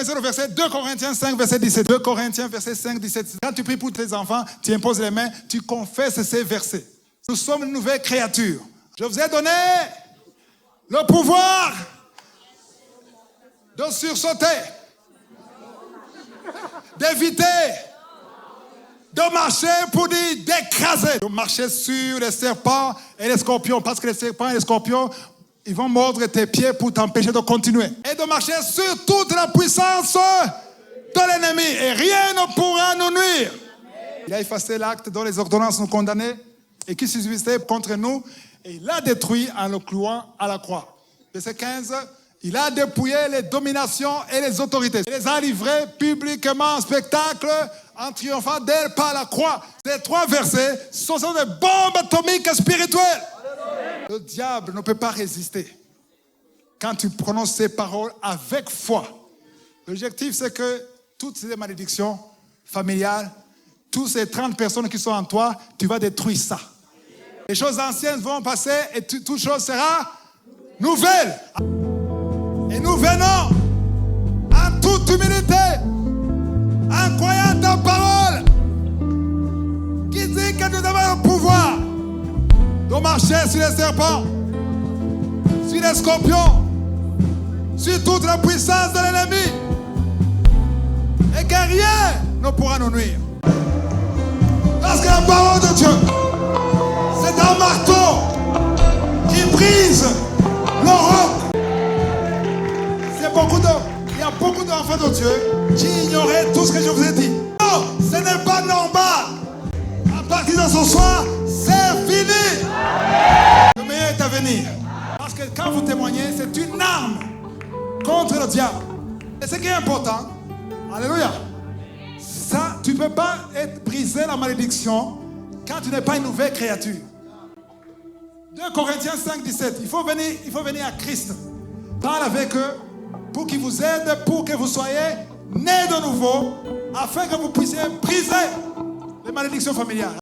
connaissez le verset 2 Corinthiens 5, verset 17. 2 Corinthiens, verset 5, 17. Quand tu pries pour tes enfants, tu imposes les mains, tu confesses ces versets. Nous sommes une nouvelle créature. Je vous ai donné le pouvoir de sursauter, d'éviter, de marcher pour dire d'écraser, de marcher sur les serpents et les scorpions, parce que les serpents et les scorpions, ils vont mordre tes pieds pour t'empêcher de continuer. Et de marcher sur toute la puissance de l'ennemi, et rien ne pourra nous nuire. Il a effacé l'acte dont les ordonnances nous condamnaient et qui subsistait contre nous, et il l'a détruit en le clouant à la croix. Verset 15, il a dépouillé les dominations et les autorités. Il les a livrés publiquement en spectacle, en triomphant d'elles par la croix. Ces 3 versets, ce sont des bombes atomiques spirituelles. Le diable ne peut pas résister quand tu prononces ces paroles avec foi. L'objectif, c'est que toutes ces malédictions familiales, toutes ces 30 personnes qui sont en toi, tu vas détruire ça. Les choses anciennes vont passer et toute chose sera nouvelle. Et nous venons en toute humilité, en croyant ta parole, qui dit que nous avons le pouvoir de marcher sur les serpents, sur les scorpions, sur toute la puissance de l'ennemi, et que rien ne pourra nous nuire. Parce que la parole de Dieu, c'est un marteau qui brise le roc. Il y a beaucoup d'enfants de Dieu qui ignoraient tout ce que je vous ai dit. Non, ce n'est pas normal. À partir de ce soir, c'est fini. Le meilleur est à venir. Parce que quand vous témoignez, c'est une arme contre le diable. Et ce qui est important, alléluia, ça, tu ne peux pas briser la malédiction quand tu n'es pas une nouvelle créature. 2 Corinthiens 5, 17, il faut venir à Christ. Parle avec eux pour qu'il vous aide, pour que vous soyez nés de nouveau, afin que vous puissiez briser les malédictions familiales.